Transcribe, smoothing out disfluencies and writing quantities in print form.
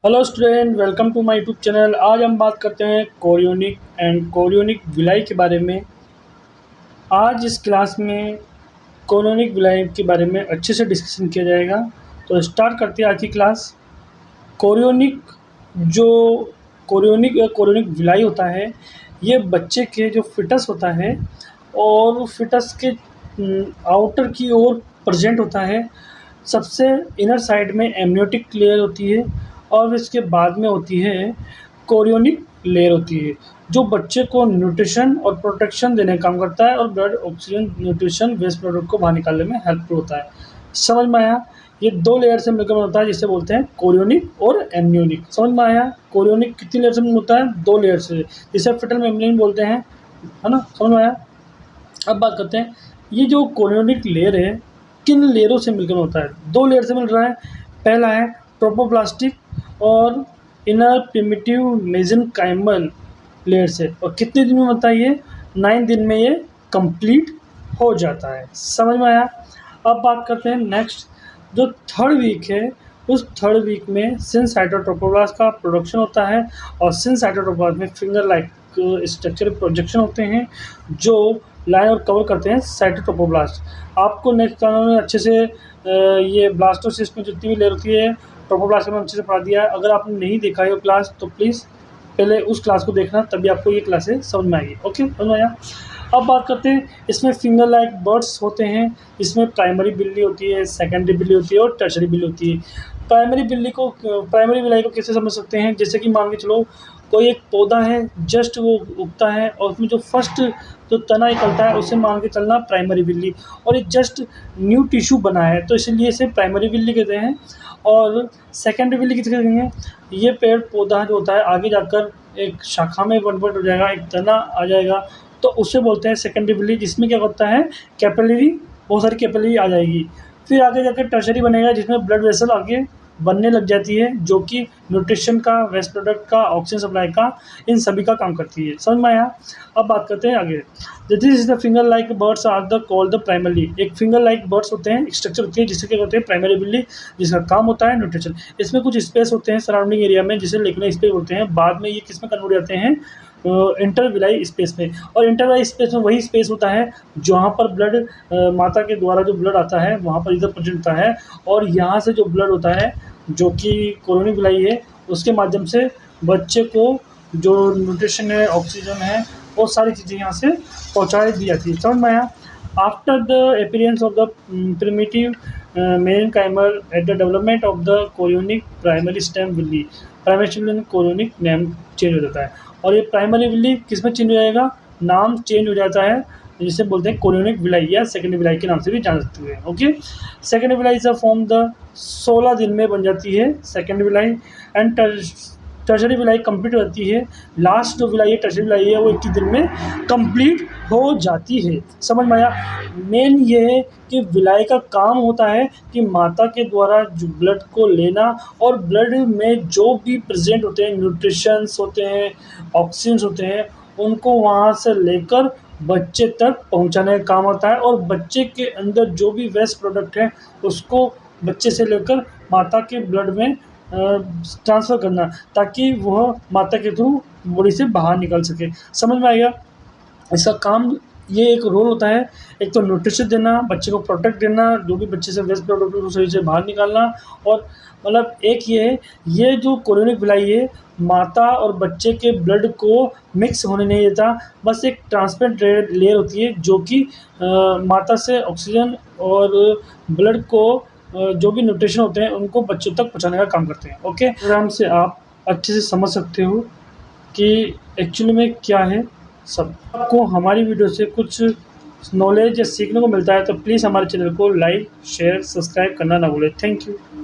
Hello student, welcome to my YouTube channel. आज हम बात करते हैं कोरियोनिक एंड कोरियोनिक विलाई के बारे में। आज इस क्लास में कोरियोनिक विलाई के बारे में अच्छे से डिस्कशन किया जाएगा। तो स्टार्ट करते हैं आज की क्लास। कोरियोनिक जो कोरियोनिक विलाई होता है, ये बच्चे के जो फिटस होता है और फिटस के आउटर की ओर प्रेजेंट होता है। सबसे इनर साइड में एमनियोटिक लेयर होती है और इसके बाद में होती है कोरियोनिक लेयर होती है, जो बच्चे को न्यूट्रिशन और प्रोटेक्शन देने का काम करता है और blood oxygen nutrition waste product को बाहर निकालने में हेल्पफुल होता है। समझ में आया? ये दो लेयर से मिलकर होता है, जिसे बोलते हैं कोरियोनिक और एमनियोनिक। समझ में आया? कोरियोनिक कितनी लेयर से मिलकर होता है? दो लेयर से, जिसे फिटल मेम्ब्रेन बोलते हैं, है ना? समझ में आया? अब बात करते हैं, ये जो कोरियोनिक लेयर है किन लेयरों से मिलकर होता है? दो लेयर से मिल रहा है। पहला है ट्रोपोप्लास्टिक और इनर प्रिमिटिव मेसेनकाइमल लेयर से। और कितने दिन में होता है ये? 9 दिन में ये कंप्लीट हो जाता है। समझ में आया? अब बात करते हैं नेक्स्ट, जो थर्ड वीक है, उस थर्ड वीक में सिनसाइटोट्रोपोब्लास्ट का प्रोडक्शन होता है और सिनसाइटोट्रोपोब्लास्ट में फिंगर लाइक स्ट्रक्चर प्रोजेक्शन होते हैं जो लाइन और कवर करते हैं साइटोट्रोपोब्लास्ट। आपको नेक्स्ट क्लास में अच्छे से ये ब्लास्टोसिस्ट में जितनी भी लेयर होती है ट्रोपोब्लास्ट में अच्छे से पढ़ा दिया है। अगर आपने नहीं देखा है वो क्लास तो प्लीज़ पहले उस क्लास को देखना, तभी आपको ये क्लासें समझ में आएगी। ओके, समझ में आया? अब बात करते हैं, इसमें फिंगर लाइक बर्ड्स होते हैं। इसमें प्राइमरी बिल्ली होती है, सेकेंडरी बिल्ली होती है और टर्शरी बिल्ली होती है। प्राइमरी विलाई को कैसे समझ सकते हैं? जैसे कि मान के चलो कोई एक पौधा है, जस्ट वो उगता है और उसमें जो फर्स्ट जो तना निकलता है उसे मान के चलना प्राइमरी बिल्ली, और ये जस्ट न्यू टिश्यू बना है तो इसलिए इसे प्राइमरी बिल्ली कहते हैं। और सेकेंडरी बिल्ली किसे कहते हैं? ये पेड़ पौधा जो होता है आगे जाकर एक शाखा में कन्वर्ट हो जाएगा, एक तना आ जाएगा, तो उसे बोलते हैं सेकेंडरी बिल्ली, जिसमें क्या होता है कैपिलरी, बहुत सारी कैपिलरी आ जाएगी। फिर आगे जाकर टर्शरी बनेगा, जिसमें ब्लड वेसल आगे बनने लग जाती है, जो कि न्यूट्रिशन का, वेस्ट प्रोडक्ट का, ऑक्सीजन सप्लाई का, इन सभी का काम करती है। समझ में आया? अब बात करते हैं आगे। This is the finger like birds are the called the primary. एक फिंगर लाइक बर्ड्स होते हैं, एक स्ट्रक्चर होती है जिससे क्या होते हैं प्राइमरी बिल्ली, जिसका काम होता है न्यूट्रिशन। इसमें कुछ स्पेस होते हैं सराउंडिंग एरिया में, जिसे लिखने स्पेस बोलते हैं। बाद में ये किस में कन्वर्ट होते हैं? इंटरविलाई स्पेस में। और इंटरविलाई स्पेस में वही स्पेस होता है जहाँ पर ब्लड माता के द्वारा जो ब्लड आता है वहाँ पर इधर प्रेजेंट होता है, और यहाँ से जो ब्लड होता है जो कि कोरियोनिक विलाई है, उसके माध्यम से बच्चे को जो न्यूट्रिशन है, ऑक्सीजन है, वो सारी चीज़ें यहाँ से पहुँचा दी जाती है। समझ में आया? After the appearance of the primitive mesenchymal at the development of the chorionic primary stem Willey, primary stem chorionic name change हो जाता है। और ये प्राइमरी विल्ली किस में चेंज हो जाएगा? नाम चेंज हो जाता है, जिसे बोलते हैं कोरियोनिक विलाई या सेकेंडरी विलाई के नाम से भी जान सकते हैं। Okay, secondary villi is a form the 16 दिन में बन जाती है secondary villi, and tertiary villi complete हो जाती है। लास्ट जो विलाई है टर्शरी विलाई है वो 21 दिन में कंप्लीट हो जाती है। समझ में आया? मेन ये है कि विलाई का काम होता है कि माता के द्वारा जो ब्लड को लेना, और ब्लड में जो भी प्रेजेंट होते हैं, न्यूट्रिशंस होते हैं, ऑक्सीजन होते हैं, उनको वहाँ से लेकर बच्चे तक पहुंचाने का काम होता है। और बच्चे के अंदर जो भी वेस्ट प्रोडक्ट है उसको बच्चे से लेकर माता के ब्लड में ट्रांसफ़र करना, ताकि वह माता के थ्रू बॉडी से बाहर निकल सके। समझ में आएगा? इसका काम ये एक रोल होता है, एक तो न्यूट्रिशन देना, बच्चे को प्रोटेक्ट देना, जो भी बच्चे से वेस्ट प्रोडक्ट को सही से बाहर निकालना, और मतलब एक ये है, ये जो कोरियोनिक विलाई है माता और बच्चे के ब्लड को मिक्स होने नहीं देता। बस एक ट्रांसपेरेंट लेयर होती है जो कि माता से ऑक्सीजन और ब्लड को जो भी न्यूट्रिशन होते हैं उनको बच्चों तक पहुंचाने का काम करते हैं। ओके, प्रोग्राम से आप अच्छे से समझ सकते हो कि एक्चुअली में क्या है सब। आपको हमारी वीडियो से कुछ नॉलेज या सीखने को मिलता है तो प्लीज़ हमारे चैनल को लाइक, शेयर, सब्सक्राइब करना ना भूलें। Thank you.